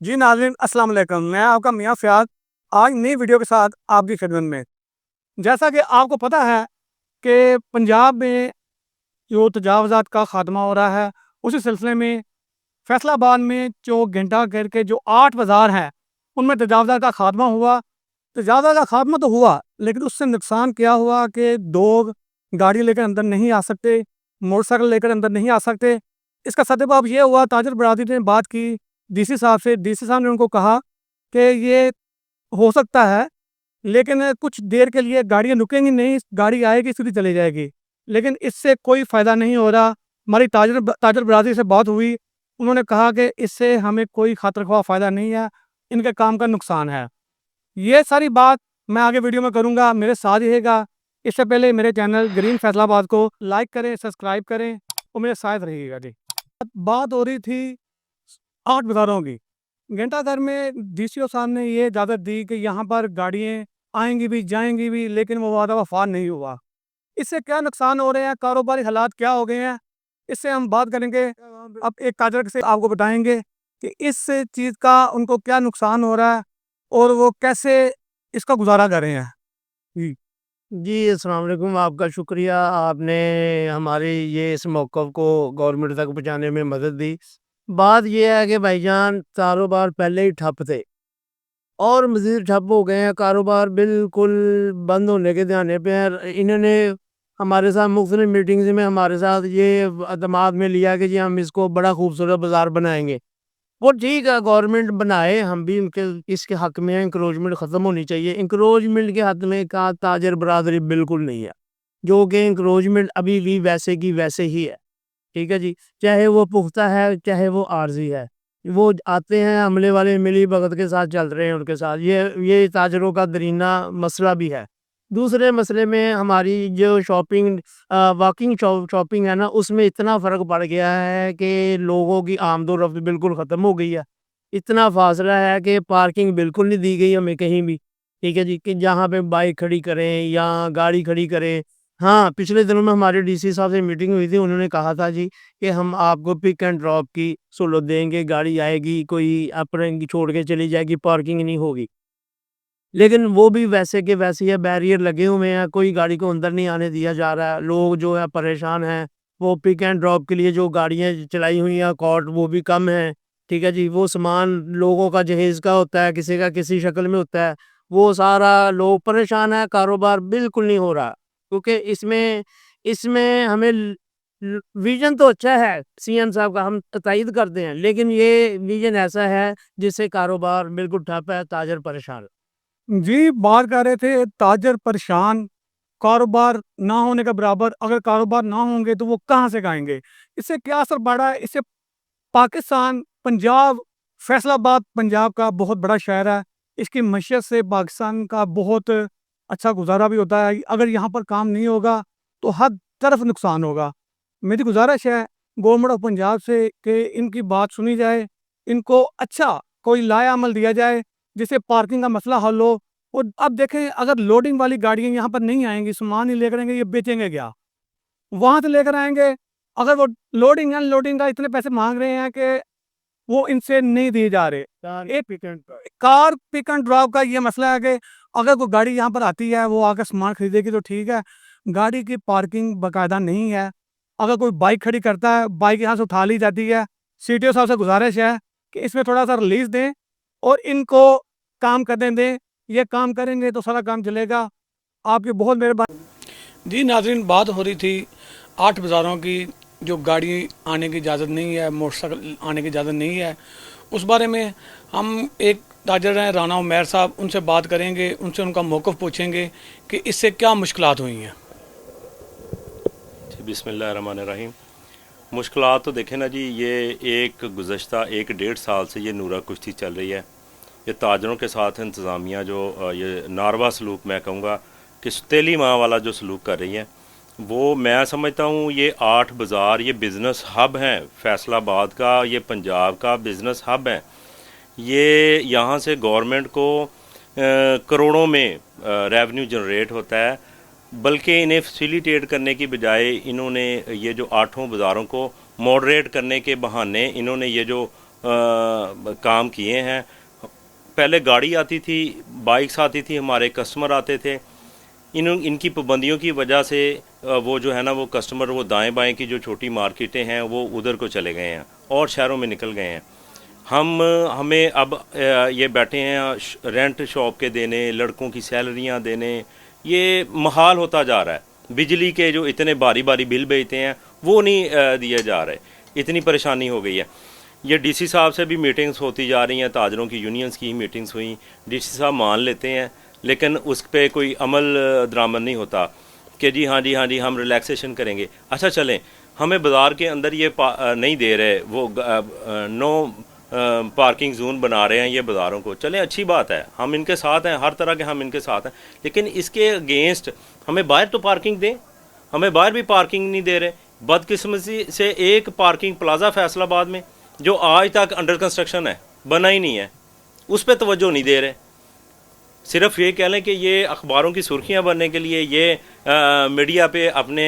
जी नाज़रीन अस्सलाम वालेकुम, मैं आपका मियाँ फ़याज़ आज नई वीडियो के साथ आपकी खिदमत में। जैसा कि आपको पता है कि पंजाब में जो तजावज़ात का ख़ात्मा हो रहा है, उसी सिलसिले में फ़ैसलाबाद में जो घंटा घर के जो 8 बाज़ार हैं, उनमें तजावज़ात का ख़ात्मा हुआ। तजावज़ात का ख़ात्मा तो हुआ, लेकिन उससे नुकसान क्या हुआ कि लोग गाड़ी लेकर अंदर नहीं आ सकते, मोटरसाइकिल लेकर अंदर नहीं आ सकते। इसका सद्देबाब ये हुआ, ताजर बरादरी ने बात की डीसी साहब से, डीसी साहब ने उनको कहा कि ये हो सकता है, लेकिन कुछ देर के लिए गाड़ियाँ रुकेंगी नहीं, गाड़ी आएगी सीधी चली जाएगी। लेकिन इससे कोई फ़ायदा नहीं हो रहा। हमारी ताजर बरादरी से बात हुई, उन्होंने कहा कि इससे हमें कोई खातिर ख्वाह फ़ायदा नहीं है, इनके काम का नुकसान है। ये सारी बात मैं आगे वीडियो में करूँगा, मेरे साथ रहिएगा। इससे पहले मेरे चैनल ग्रीन फैसलाबाद को लाइक करें, सब्सक्राइब करें और मेरे साथ रहिएगा जी। बात हो रही थी 8 बाज़ारों की। घंटाघर में डीसीओ साहब ने ये इजाज़त दी कि यहाँ पर गाड़ियाँ आएँगी भी, जाएँगी भी, लेकिन वो वादा वफ़ा नहीं हुआ। इससे क्या नुकसान हो रहे हैं, कारोबारी हालात क्या हो गए हैं, इससे हम बात करेंगे। अब एक ताजर से आपको बताएँगे कि इस चीज़ का उनको क्या नुकसान हो रहा है और वो कैसे इसका गुज़ारा कर रहे हैं। जी। जी, अस्सलाम वालेकुम। आपका शुक्रिया, आपने हमारे ये इस मौक़िफ़ को गवर्नमेंट तक पहुँचाने में मदद दी। बात ये है कि भाईजान कारोबार पहले ही ठप थे और मज़ीद ठप हो गए हैं, कारोबार बिल्कुल बंद होने के दहाने पे है। इन्होंने हमारे साथ मुख़्तलिफ़ मीटिंग्स में हमारे साथ ये दिमाग में लिया कि जी हम इसको बड़ा खूबसूरत बाज़ार बनाएँगे। वो ठीक है, गवर्नमेंट बनाए, हम भी उनके इसके हक़ में हैं, एनक्रोचमेंट ख़त्म होनी चाहिए। एनक्रोचमेंट के हक़ में का ताजर बरादरी बिल्कुल नहीं है, जो कि एनक्रोचमेंट अभी भी वैसे की वैसे ही है, ठीक है जी? चाहे वो पुख्ता है, चाहे वो आर्ज़ी है। वो आते हैं, अमले वाले मिली-भगत के साथ चल रहे हैं उनके साथ, ये ताजरों का दरीना मसला भी है। दूसरे मसले में हमारी जो वॉकिंग शॉपिंग है ना, उसमें इतना फ़र्क पड़ गया है कि लोगों की आमदो-रफ़्त बिल्कुल ख़त्म हो गई है। इतना फ़ासला है कि पार्किंग बिल्कुल नहीं दी गई हमें कहीं भी, ठीक है जी? कि जहाँ पे बाइक खड़ी करें या गाड़ी खड़ी करें। हाँ, पिछले दिनों में हमारे डीसी साहब से मीटिंग हुई थी, उन्होंने कहा था जी कि हम आपको पिक एंड ड्रॉप की सहूलत देंगे, गाड़ी आएगी, कोई अपने छोड़ के चली जाएगी, पार्किंग नहीं होगी। लेकिन वो भी वैसे के वैसे ही है, बैरियर लगे हुए हैं, कोई गाड़ी को अंदर नहीं आने दिया जा रहा है। लोग जो है परेशान हैं, वो पिक एंड ड्रॉप के लिए जो गाड़ियाँ चलाई हुई हैं कॉर्ट वो भी कम हैं, ठीक है जी। वो सामान लोगों का जहेज़ का होता है, किसी का किसी शक्ल में होता है, वो सारा लोग परेशान हैं, कारोबार बिल्कुल नहीं हो रहा। क्योंकि इसमें इसमें हमें विज़न तो अच्छा है सीएम साहब का, हम तायद करते हैं, लेकिन ये विज़न ऐसा है जिससे कारोबार बिल्कुल ठप है, ताजर परेशान। जी, बात कर रहे थे ताजर परेशान, कारोबार ना होने के बराबर। अगर कारोबार ना होंगे तो वो कहाँ से खाएँगे? इससे क्या असर पड़ा है? इससे पाकिस्तान, पंजाब, फैसलाबाद पंजाब का बहुत बड़ा शहर है। इसकी मईशत से पाकिस्तान का बहुत अच्छा गुज़ारा भी होता है। अगर यहाँ पर काम नहीं होगा, तो हर तरफ नुकसान होगा। मेरी गुज़ारिश है गवर्नमेंट ऑफ पंजाब से कि इनकी बात सुनी जाए, इनको अच्छा कोई लाए-अमल दिया जाए, जिससे पार्किंग का मसला हल हो। और अब देखें, अगर लोडिंग वाली गाड़ियाँ यहाँ पर नहीं आएँगी, सामान ही लेकर आएँगे, ये बेचेंगे क्या? वहाँ से लेकर आएँगे, अगर वो लोडिंग अनलोडिंग का इतने पैसे माँग रहे हैं कि वो इनसे नहीं दिए जा रहे। एक कार पिक एंड ड्रॉप का ये मसला है कि अगर कोई गाड़ी यहाँ पर आती है, वो आकर सामान खरीदेगी तो ठीक है, गाड़ी की पार्किंग बाकायदा नहीं है। अगर कोई बाइक खड़ी करता है, बाइक यहाँ से उठा ली जाती है। सीटीओ साहब से गुज़ारिश है कि इसमें थोड़ा-सा रिलीज़ दें और इनको काम करने दें। ये काम करेंगे तो सारा काम चलेगा। आपकी बहुत मेहरबानी। जी नाज़रीन, बात हो रही थी 8 बाज़ारों की, जो गाड़ी आने की इजाज़त नहीं है, मोटरसाइकिल आने की इजाज़त नहीं है। उस बारे में हम एक ताजर हैं राना उमैर साहब, उनसे बात करेंगे, उनसे उनका मौक़िफ़ पूछेंगे कि इससे क्या मुश्किलात हुई हैं। जी बिस्मिल्लाहिर्रहमानिर्रहीम। मुश्किलात तो देखें ना जी, ये एक गुज़श्ता 1 डेढ़ साल से ये नूरा कुश्ती चल रही है। ये ताजरों के साथ इंतज़ामिया जो ये नारवा सलूक, मैं कहूँगा कि सौतेली माँ वाला जो सलूक कर रही है, वो मैं समझता हूँ ये 8 बाज़ार ये बिज़नेस हब हैं फैसलाबाद का, ये पंजाब का बिज़नेस हब है। ये यहाँ से गवर्नमेंट को करोड़ों में रेवेन्यू जनरेट होता है, बल्कि इन्हें फैसिलिटेट करने की बजाय इन्होंने ये जो 8 बाज़ारों को मॉडरेट करने के बहाने इन्होंने ये जो काम किए हैं। पहले गाड़ी आती थी, बाइक्स आती थी, हमारे कस्टमर आते थे। इनकी पाबंदियों की वजह से वो जो है ना, वो कस्टमर वो दाएं बाएं की जो छोटी मार्केटें हैं वो उधर को चले गए हैं और शहरों में निकल गए हैं। हमें अब ये बैठे हैं रेंट शॉप के देने, लड़कों की सैलरियां देने, ये महाल होता जा रहा है। बिजली के जो इतने बारी बारी बिल भेजते हैं वो नहीं दिए जा रहे, इतनी परेशानी हो गई है। ये डीसी साहब से भी मीटिंग्स होती जा रही हैं, ताजरों की यूनियंस की मीटिंग्स हुई, डीसी साहब मान लेते हैं लेकिन उस पर कोई अमल दरामद नहीं होता कि जी हाँ जी हम रिलैक्सेशन करेंगे। अच्छा चलें, हमें बाज़ार के अंदर ये नहीं दे रहे, वो नो पार्किंग जोन बना रहे हैं ये बाज़ारों को, चलें अच्छी बात है, हम इनके साथ हैं, हर तरह के हम इनके साथ हैं, लेकिन इसके अगेंस्ट हमें बाहर तो पार्किंग दें। हमें बाहर भी पार्किंग नहीं दे रहे। बदकिस्मती से एक पार्किंग प्लाजा फैसलाबाद में जो आज तक अंडर कंस्ट्रक्शन है, बना ही नहीं है, उस पर तवज्जो नहीं दे रहे। सिर्फ ये कह लें कि ये अखबारों की सुर्खियां बनने के लिए, ये मीडिया पे अपने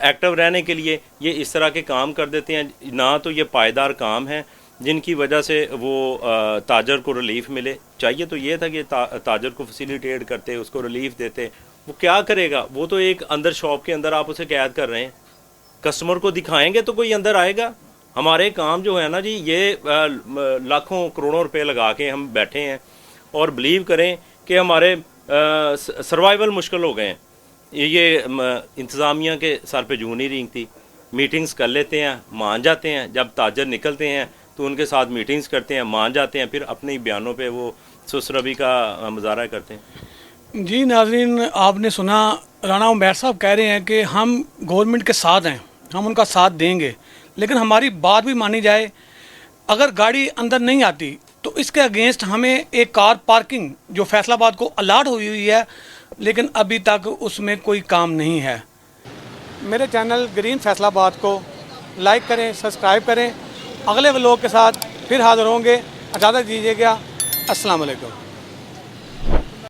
एक्टिव रहने के लिए ये इस तरह के काम कर देते हैं। ना तो ये पायदार काम है जिनकी वजह से वो ताजर को रिलीफ मिले। चाहिए तो ये था कि ताजर को फैसिलिटेट करते, उसको रिलीफ देते। वो क्या करेगा? वो तो एक अंदर शॉप के अंदर आप उसे कैद कर रहे हैं। कस्टमर को दिखाएंगे तो कोई अंदर आएगा। हमारे काम जो है ना जी, ये लाखों करोड़ों रुपए लगा के हम बैठे हैं और बिलीव करें कि हमारे सर्वाइवल मुश्किल हो गए हैं। ये इंतज़ामिया के सर पे जूं नहीं रेंगती। मीटिंग्स कर लेते हैं, मान जाते हैं, जब ताजर निकलते हैं तो उनके साथ मीटिंग्स करते हैं, मान जाते हैं, फिर अपने ही बयानों पे वो सुसरबी का मुजाहरा करते हैं। जी नाज़रीन, आपने सुना, राना उमैर साहब कह रहे हैं कि हम गवर्नमेंट के साथ हैं, हम उनका साथ देंगे, लेकिन हमारी बात भी मानी जाए। अगर गाड़ी अंदर नहीं आती तो इसके अगेंस्ट हमें एक कार पार्किंग जो फैसलाबाद को अलाट हुई हुई है, लेकिन अभी तक उसमें कोई काम नहीं है। मेरे चैनल ग्रीन फैसलाबाद को लाइक करें, सब्सक्राइब करें। अगले व्लॉग के साथ फिर हाज़िर होंगे। इजाज़त दीजिएगा। अस्सलाम वालेकुम।